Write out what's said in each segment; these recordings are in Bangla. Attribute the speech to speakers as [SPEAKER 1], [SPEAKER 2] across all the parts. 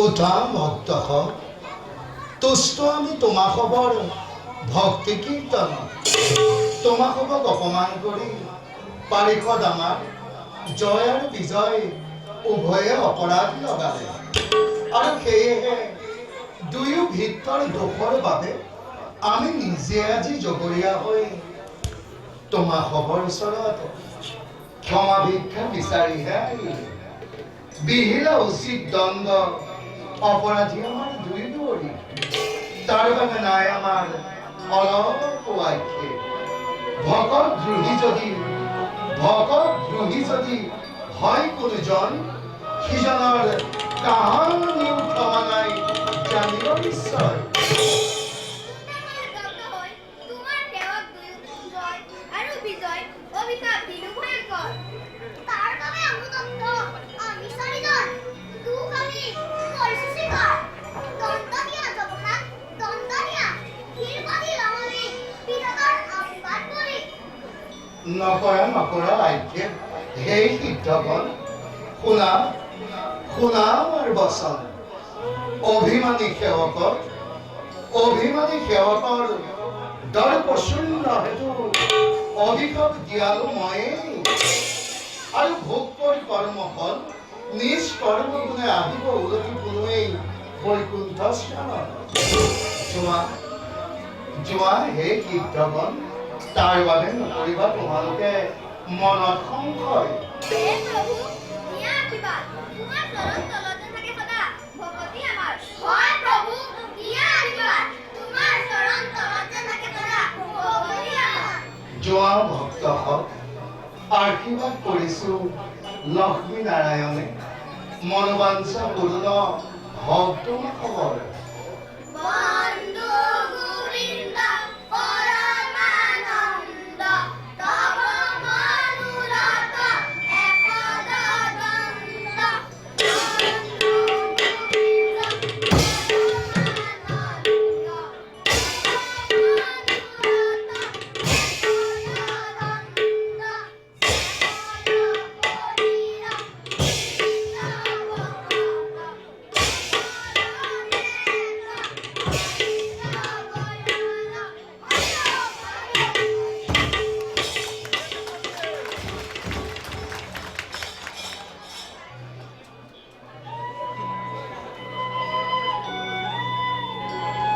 [SPEAKER 1] উঠা ভক্ত তুষ্ট আমি তোমা খবৰ ভক্তি কীৰ্তন তোমা খবক অপমান কৰি পাৰিষদ আমাৰ জয় আৰু বিজয় উভয়ে অপৰাধ লগালে আৰু সেয়েহে দুয়ো ভিতৰ দোষৰ বাবে আমি নিজে আজি জগৰীয়া হৈ তোমা খবৰ ওচৰত ক্ষমা ভিক্ষা বিচাৰিহে আহিলে বিহিলা উচিত দণ্ড অপৰাধী আমাৰ দুই দৌৰি তাৰ বাবে নাই আমাৰ অলপ আক্ষেপ ভকত দ্ৰোহী যদি হয় কোনোজন সিজনৰ কাহানিও ক্ষমা নাই জানিব নিশ্চয় নকৰা আক্ষেপ সেই সিদ্ধগণ শুনা আমাৰ বচন অভিমানী সেৱকৰ দৰ প্ৰচণ্ড হেতু অধিকক দিয়ালো ময়ে আৰু ভোগ কৰি কৰ্মফল নিজ কৰ্ম গুণে আহিব উলটি কোনোৱেই বৈকুণ্ঠ স্থানত যোৱা হে সিদ্ধগণ তাৰ বাবে নকৰিবা তোমালোকে মনত সংশয় যোৱা ভক্ত আশীৰ্বাদ কৰিছো লক্ষ্মী নাৰায়ণে মনোবাঞ্ছা পূৰ্ণ হওক তোমাৰ খবৰ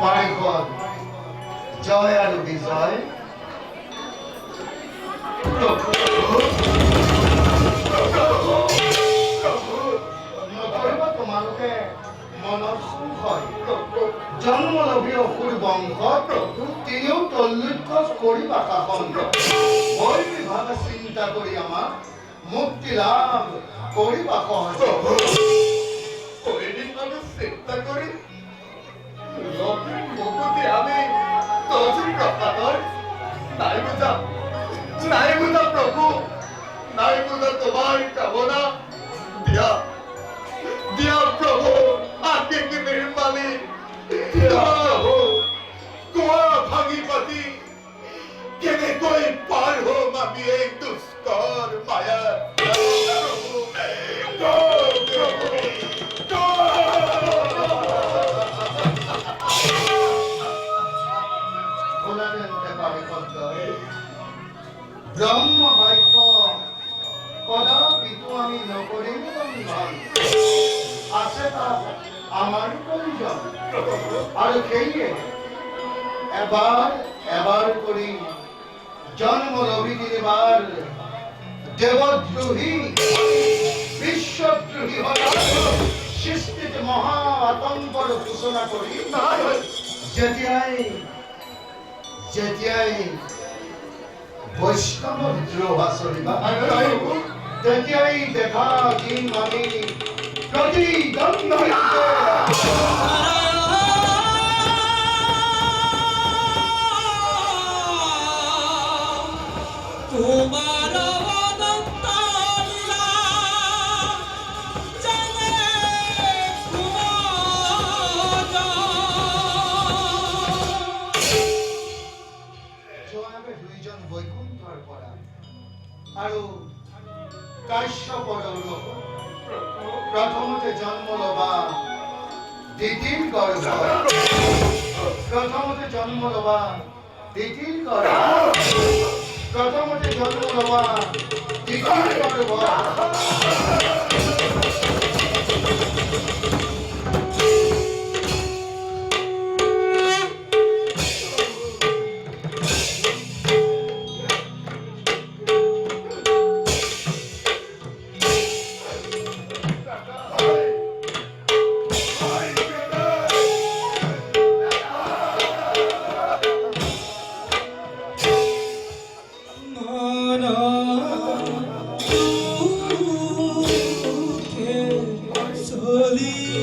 [SPEAKER 1] পাৰিষদ জয় আৰু বিজয় নকৰিবা তোমালোকে মনত সংশয় জন্মলভী অসুৰ বংশ তিনিও তল্লুক্ষ কৰিবা শাসন ভয় বিভাগে চিন্তা কৰি আমাক মুক্তি লাভ কৰিবা সহজ চিন্তা কৰি আমি নাই বুঝা প্রভু নাই বুঝা তোমার কামনা দিয়া প্রভু আগে কি মেহরবানি কুয়া ভাঙি পাতি কেনেকৈ পার হম আমি এই দুষ্কর মায়া ব্রহ্ম বাক্য কদাপিতো আমি নকৰিম বন্ধন আছে তাত আমাৰ প্ৰয়োজন আৰু সেয়ে এবাৰ কৰি জন্মলভী তিনিবাৰ দেৱদ্ৰোহী বিশ্বদ্ৰোহী সৃষ্টিত মহা আতংকৰ সূচনা কৰি যেতিয়াই বৈষ্ণৱ দ্ৰোহ চলিবা তেতিয়াই দেখা দিম আমি প্ৰতিদ্বন্দ্ব
[SPEAKER 2] তোমার
[SPEAKER 1] আৰু কাশ্যপৰ প্ৰথমতে জন্ম লবা তিথির গর্ভ প্রথমতে জন্ম দেওয়া তিথির গর্ভ প্রথমতে জন্ম দেওয়া তিথির গর্ভ
[SPEAKER 2] মারা দুঃখে চলি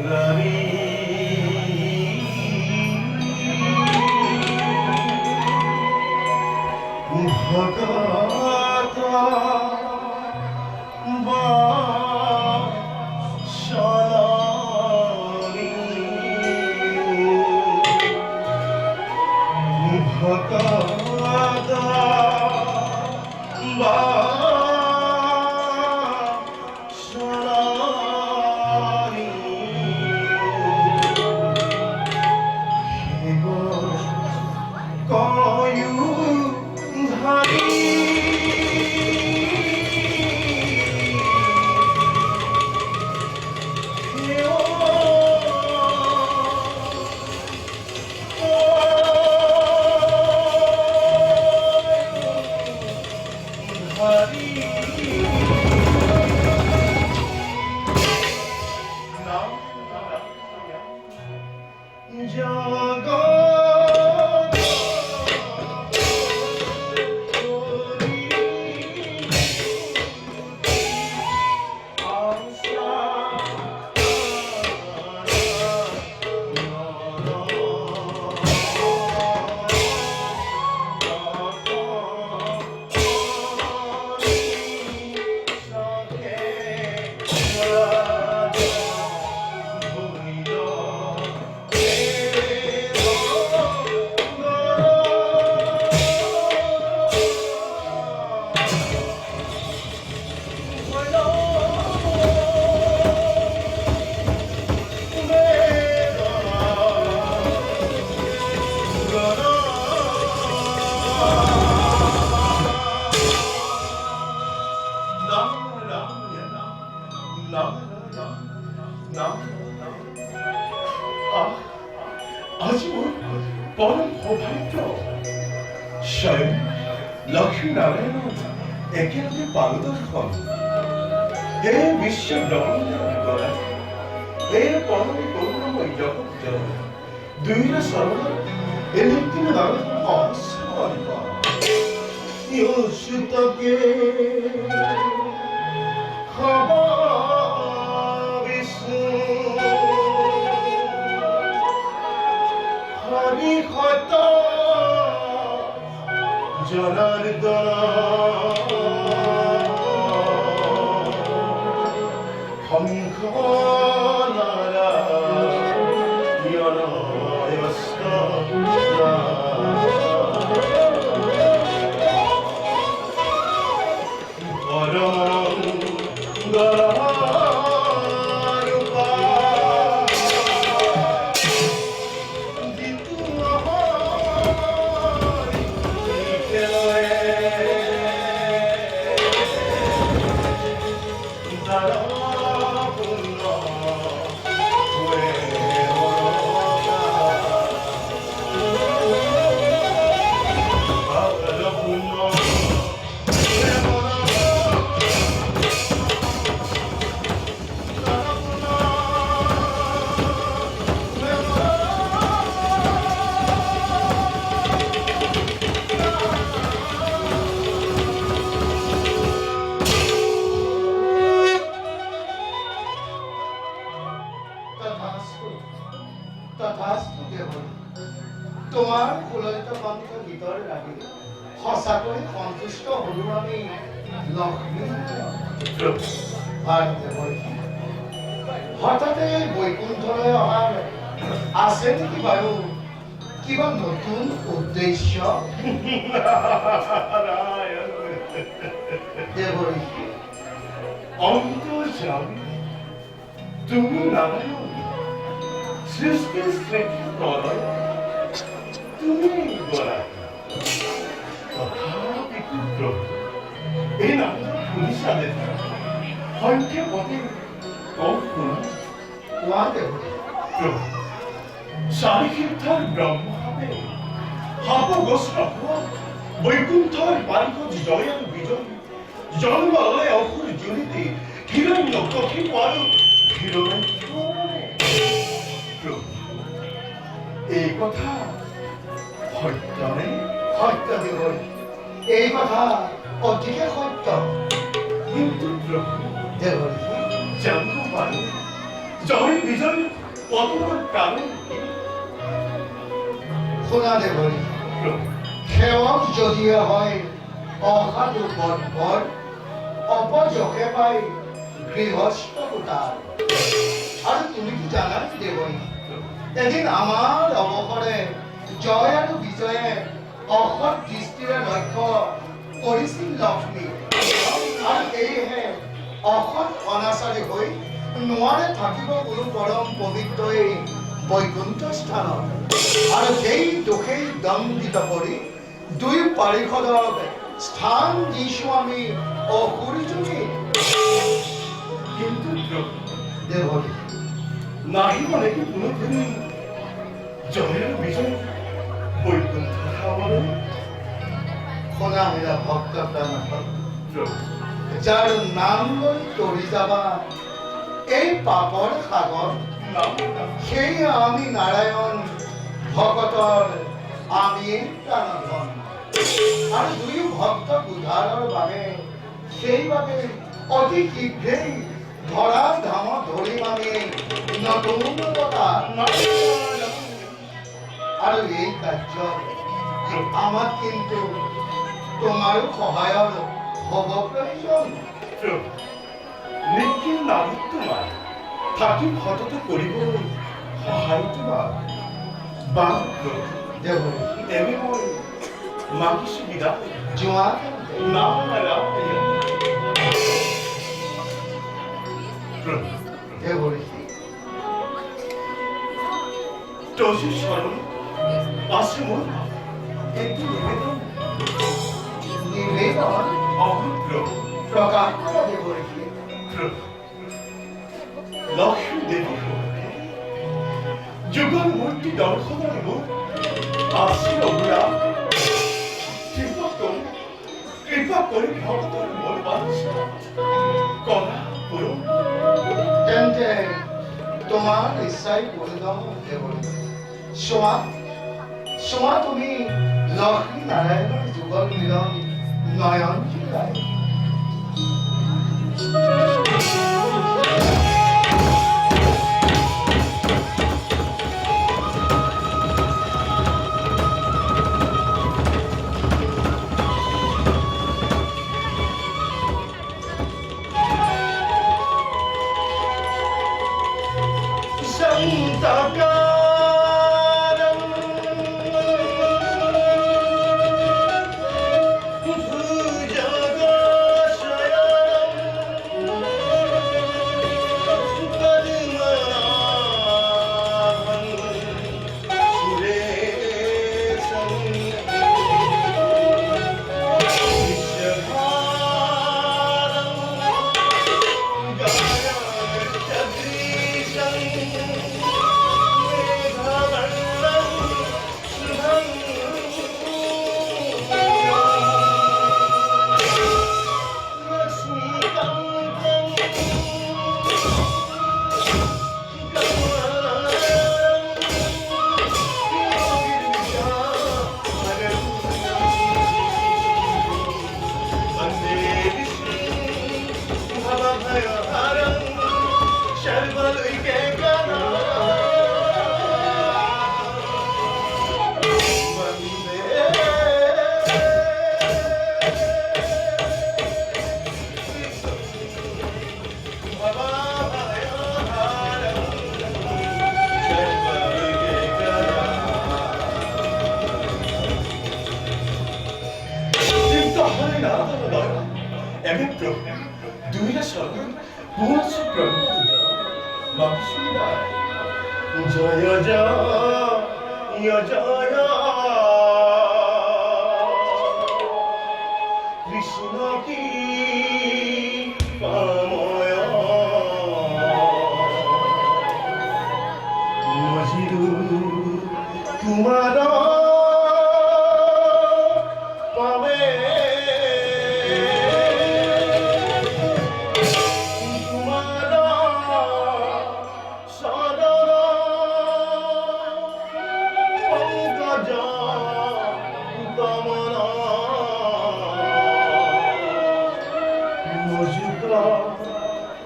[SPEAKER 1] রানী ভগতা বাসনানি ভগতা বাসনানি কয়ু ধারি আজি মোৰ পৰম সৌভাগ্য স্বয়ং লক্ষ্মী নাৰায়ণ একেলগে পাৰদৰ্শন হে বিশ্ব ব্ৰহ্মাণ্ডৰ হে পৰম করুণাময় জগৎ দুইর সর্ব এলিপ্তিন নারদ অসর্ব ইউসুতকে হরি হত জনার্দন হংস তোমার কুলয়িত কণ্ঠ ভিতরে রাখি সঁচাকৈ সন্তুষ্ট হলো আমি লক্ষ্মী হঠাৎ বৈকুণ্ঠলৈ অহাৰ আছে নেকি বাৰু কিবা নতুন উদ্দেশ্য? দেৱঋষি অন্তৰ্যামী তুমি নারায়ণ সৃষ্টি সৃষ্টি নয় তুমি গড়া তথাপি পুত্র এই নামটো শুনিছা দেখা সংখ্যা পতি কম শুনা কোৱা দেৱঋষি চাৰিক্ষেত্ৰৰ ব্ৰহ্মভাৱে সাপগ্ৰস্ত হোৱা বৈকুণ্ঠৰ বাৰিষত জয় আৰু বিজয় জন্ম লয় অসুৰ জুনিতে হিৰণ্যকশিপু আৰু এই কথা সত্যনে? সত্য দেৱঋষি এই কথা অতিকে সত্য। কিন্তু দেৱঋষি জানিব পাৰো
[SPEAKER 3] জয় বিজয় পতনের কারণ কি?
[SPEAKER 1] শুনা দেবৰী সেৱক যদিহে হয় অসাধু বৰ্বৰ অপযশে পাই গৃহস্থ গোটাৰ আৰু তুমিতো জানাই দেবৰী এদিন আমাৰ অৱসৰে জয় আৰু বিজয়ে অসৎ দৃষ্টিৰে লক্ষ্য কৰিছিল লক্ষ্মী আৰু সেয়েহে অসৎ অনাচাৰী হৈ নোৱাৰে থাকিব কোনো পৰম পবিত্ৰ এই বৈকুণ্ঠ স্থানত আৰু সেই দোষেই দণ্ডিত কৰি দুই পাৰিষদক স্থান দিছোঁ আমি অসুৰজনী
[SPEAKER 3] কিন্তু
[SPEAKER 1] দেৱৰী
[SPEAKER 3] নাহি মানে কি কোনোদিন জয় আৰু বিজয় বৈকুণ্ঠ ধামলৈ?
[SPEAKER 1] শুনা হেৰা ভক্ত প্ৰাণসকল যাৰ নাম লৈ তৰি যাবা এই পাপৰ সাগৰ সেই আমি নাৰায়ণ ভকতৰ আমি প্ৰাণধন আৰু দুয়ো ভক্তক উদ্ধাৰৰ বাবে সেইবাবে অতি শীঘ্ৰেই ধৰা ধামত ধৰিম আমি নতুন অৱতাৰ আৰু এই কাৰ্যত আমাক কিন্তু তোমাৰো সহায়ৰ হ'ব প্ৰয়োজন
[SPEAKER 3] নিখিল নাম তোমাৰ থাকি সততে কৰিবলৈ সহায় তোমাৰ বা
[SPEAKER 1] দেৱৰী
[SPEAKER 3] এনে মই মাগিছো বিদায়
[SPEAKER 1] যোৱা দেৱৰী
[SPEAKER 3] তোষী স্মরণ আছে মোর কিন্তু
[SPEAKER 1] নিবেদন
[SPEAKER 3] অভদ্র
[SPEAKER 1] প্ৰকাশ কৰা দেৱৰী
[SPEAKER 3] লক্ষ্মী দেবী যুগল মূর্তি দর্শনের মুখ আসি অবুরা কৃপা করে ভগতর মোর মানুষ করা করুন
[SPEAKER 1] তেন্তে তোমাৰ ইচ্ছাই পূৰ্ণ দেৱৰী চোৱা তুমি লক্ষ্মী নাৰায়ণৰ যুগল মিলন নয়ন জোৰাই
[SPEAKER 3] জয় জয় জয় কৃষ্ণ কি পাময় মজিরু তোমার পাবে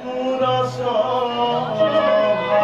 [SPEAKER 3] মুরা সা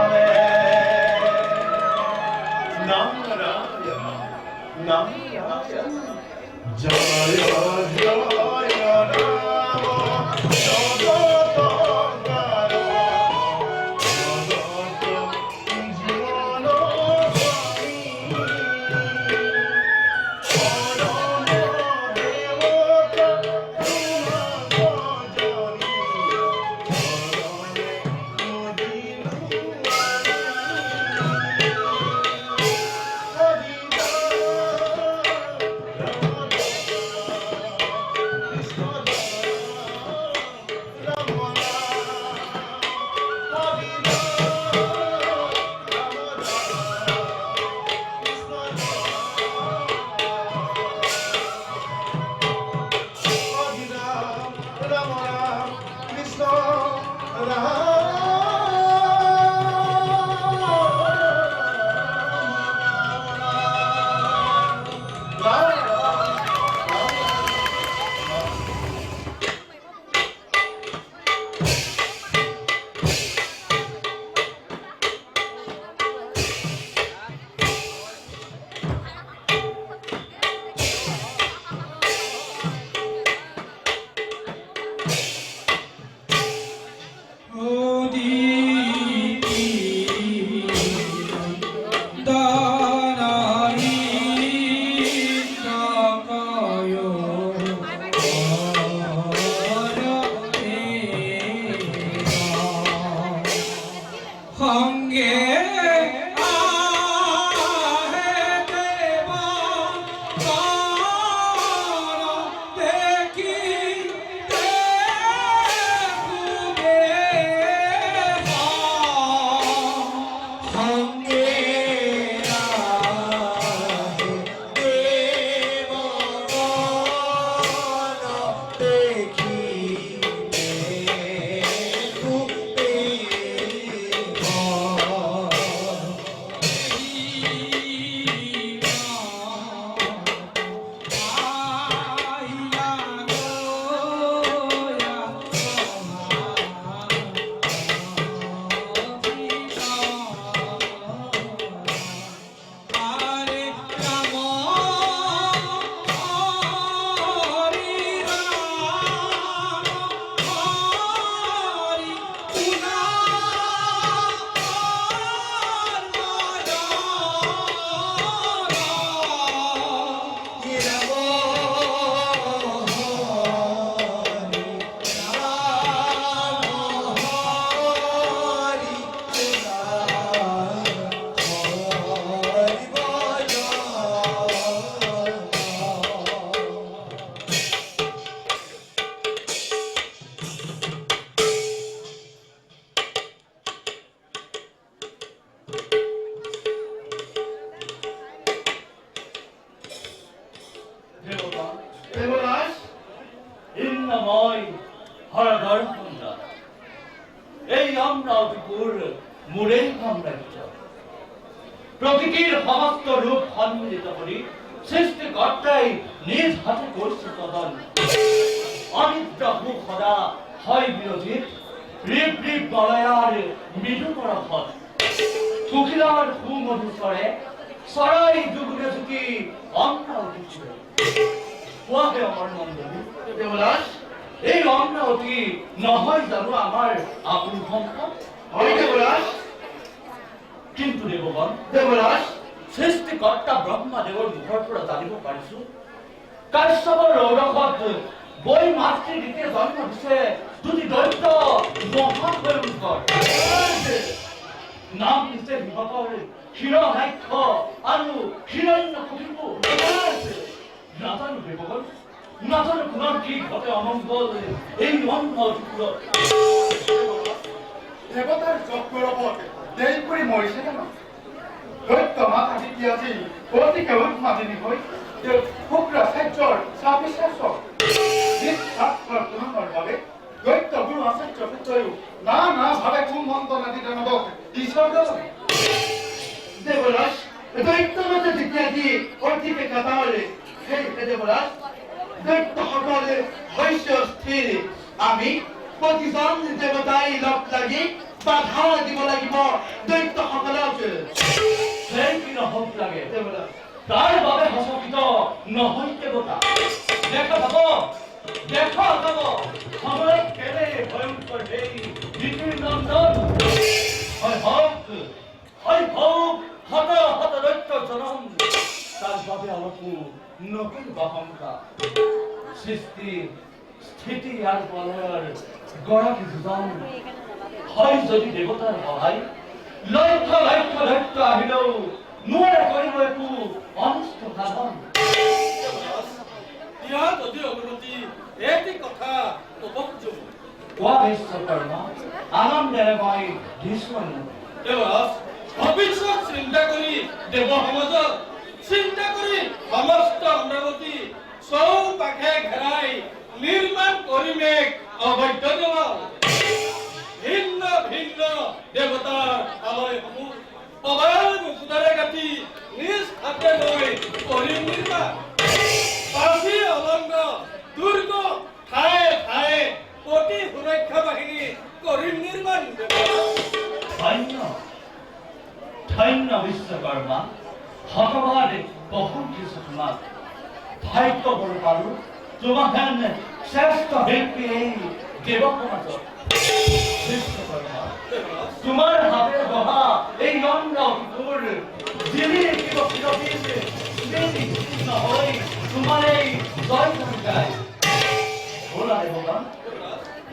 [SPEAKER 2] প্রকৃতির সমস্ত রূপ সম্মিলিত করি সৃষ্টিকর্তাই নিজ হাতে করছে তদন অনিদ্র ভূ সদা হয় বিরোধী রিপ রিপ বলয়ার মৃদু পরপথ কুকিলার ভূ মধুস্বরে সরাই দুগুণে ঝুঁকি অন্না উঠিছিল কোয়াকে আমার মন্ডলী দেবদাস এই অন্না অতি নহয় জানো আমার আপন সম্পদ
[SPEAKER 1] হয় দেবদাস
[SPEAKER 2] কিন্তু দেবগণ দেবরাজ সৃষ্টিকৰ্তা ব্ৰহ্মাদেৱৰ মুখৰ পৰা জানিব পাৰিছো কাশ্যপৰ ৰৌৰকত বৈ মাতৃ দিতে জন্ম দিছে দুটি দৈত্য মহাভয়ংকৰ নাম দিছে সিহঁতৰ হিৰণ্যাক্ষ আৰু হিৰণ্যকশিপু নাজানো দেৱগণ নাজানো পুনৰ কি ঘটে অমংগল এই অন্ধ অধিপুৰত
[SPEAKER 1] দেবতার চক্রবর্তী দেরি করে মরিছে কেন দৈত্য মাথা দিতে আজি অতিকে উন্মাদিনী হই ফুকরা সেচর সাপি শেষক নিঃস্বাক্ষর পুনর ভাবে দৈত্য গুরু আচার্য পিতয়ু না না ভাবে কুমন্তনা দিতে নবক ঈশ্বর দেবরাজ দৈত্য মতে দিতে আজি অতিকে কাটালে সেই দেবরাজ দৈত্য সকলে হৈস্য স্থির আমি প্ৰতিজন দেৱতাই লগ লাগি বাধা দিব লাগিব দৈত্য সকলক
[SPEAKER 2] সেই কি নহওক লাগে তাৰ বাবে সচকিত নহয় দেৱতা দেখা যাব আমরা কেড়ে ভয়ঙ্কর এই পৃথিবীর নন্দন হয় হোক হতা রক্ত জনম তার বাবে আমাকে নতুন বাহনটা সৃষ্টি স্থিতি আর বলার গড়াকে দুজন হয় যদি দেবতার হয় লক্ষ আহিলেও নোৱাৰে কৰিব একো অনিষ্ট সাধন
[SPEAKER 4] ইয়াৰ যদি অনুমতি এটি কথা উপযোগ
[SPEAKER 2] কোৱা বিশ্বকৰ্মা আনন্দেৰে মই ভীষ্ম
[SPEAKER 4] দেৱৰাজ ভৱিষ্যত চিন্তা কৰি দেৱ সমাজত চিন্তা কৰি সমস্ত অমৰাৱতী চৌপাশে ঘেৰাই নিৰ্মাণ কৰিম এক অবৈধ দেৱাল ভিন্ন ভিন্ন দেৱতাৰ আলয়সমূহ পবাল মুকুতাৰে কাটি নিজ হাতে লৈ কৰিম নিৰ্মাণ পাঁচি অলংগ দুৰ্গ ঠায়ে ঠায়ে প্ৰতি সুৰক্ষা বাহিনী কৰিম নিৰ্মাণ
[SPEAKER 2] ধন্য বিশ্বকৰ্মা হতবাদে বহু কিছু তোমাক ভাগ্য বড় পালো তোমার শ্রেষ্ঠ শিল্পী এই দেব সমাজত বিশ্বকর্মা তোমার হাতে বহা এই অন্ন ফুল যিনি কিবা চিরদিন স্মৃতি নহয় তোমার এই জয় গায় বলা দেবগণ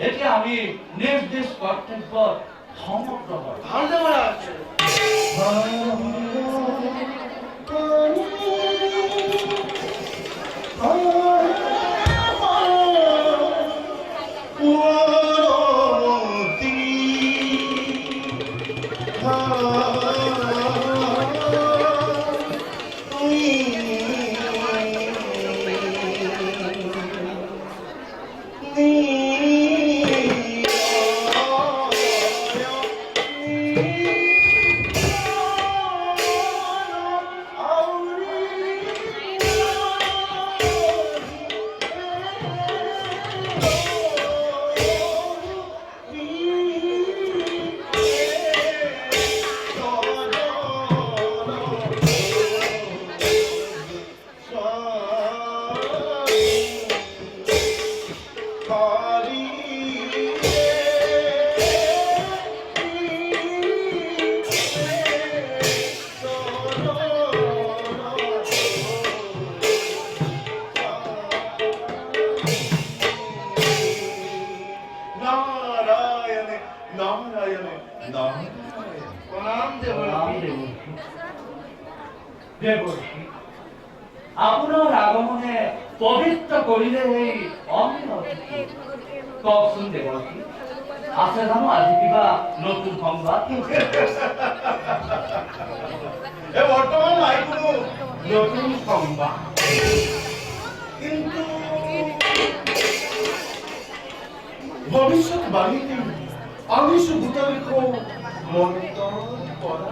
[SPEAKER 2] এতিয়া আমি নির্দেশ কর্তব্য সমগ্র হয়
[SPEAKER 4] ধন্যবাদ
[SPEAKER 2] দেবর্ষি আপনার আগমনে পবিত্র করিলে এই অমৃত কওকচোন দেবর্ষি আছে জানো আজি কিবা নতুন সংবাদ
[SPEAKER 3] বর্তমান নাই কোনো নতুন সংবাদ কিন্তু ভবিষ্যৎবাণীতে আমি সুভূতালিখ মন্ত্রণ করা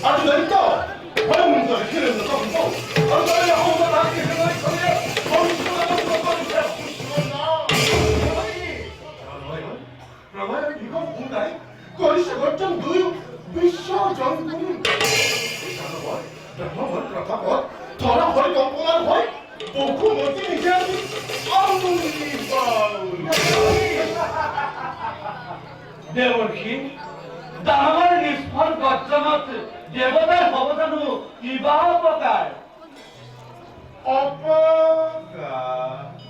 [SPEAKER 3] আজ দৈত্য ভয়ঙ্কর কিরণ কম্প আর তাই আমরা রাখি হেলাই করে ভবিষ্যৎবাণী করতে না প্রমাণ বিকম ভূতাই করিছে গঠন দুই বিশ্ব জন্তুনি ব্রহ্মবত প্রতাপত ধরা হয় কম্পনার হয় বহুমতি নিজে
[SPEAKER 2] দেবর্ষি দানৱৰ নিষ্ফল গৰ্জনত দেৱতাৰ অৱদানো কিবা প্ৰকাৰ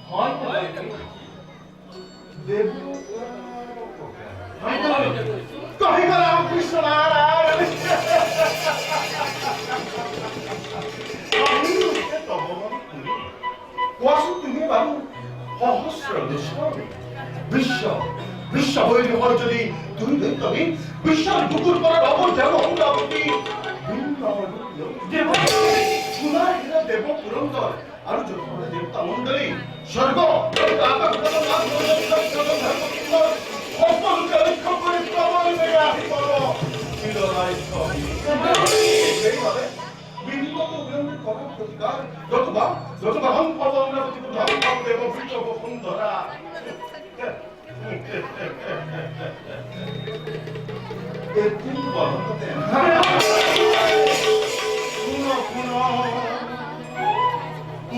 [SPEAKER 2] হয়
[SPEAKER 3] কহিবা রামকৃষ্ণ নারায়ণ কোৱাচোন তুমি বাৰু সহস্ৰ বিশ্ব বৈৰি হয় যদি তুমি দৈত্যবী বিশ্বৰ বুকুৰ পৰা ৰবৰ দেৱ অমৰাৱতী দেৱ পুৰন্দৰ আৰু যথা দেৱতা মণ্ডলী স্বৰ্গ সকলোকে লক্ষ্য কৰি প্ৰবলভাৱে আহি পাব সেইবাবে বিনিময় অভিনন্দন কৰাৰ প্ৰতিকাৰ যতবা সম্পদ অমৰাৱতী দেৱ বৃত্ত বসুন্ধৰা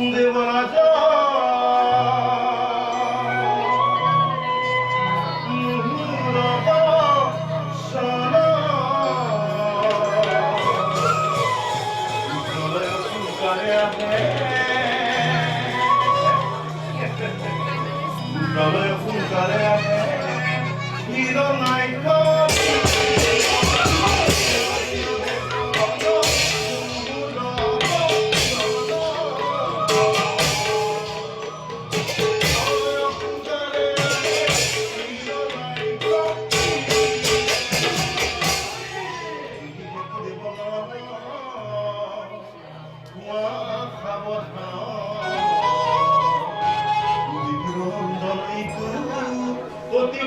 [SPEAKER 3] দেবরাজ আহে প্ৰলয় সোনকালে আহে হিৰ নাই অতি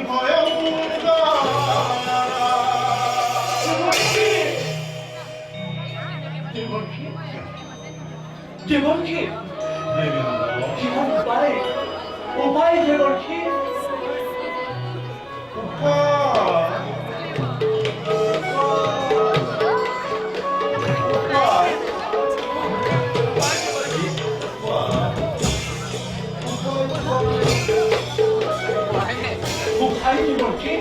[SPEAKER 2] দেবর্ষী জীবন উপায় উপায় দেবর্ষী উপায় দেবর্ষী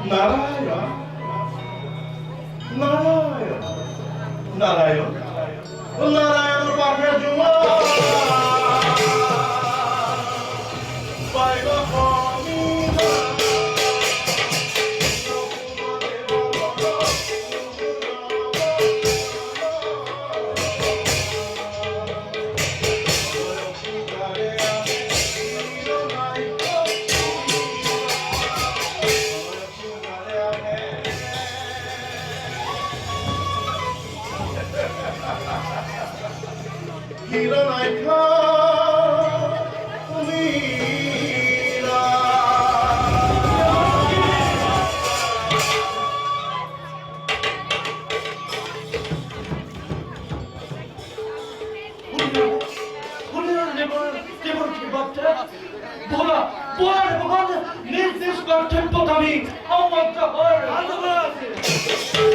[SPEAKER 3] নারায়ণ নারায়ণ নারায়ণ নারায়ণ পাখে জুমা পাইব হিরো নাইখা মীরা
[SPEAKER 2] বলা বলা ভগবান নিজ নিজ কর্তব্য আমি আমার
[SPEAKER 4] আন্দোলন আছে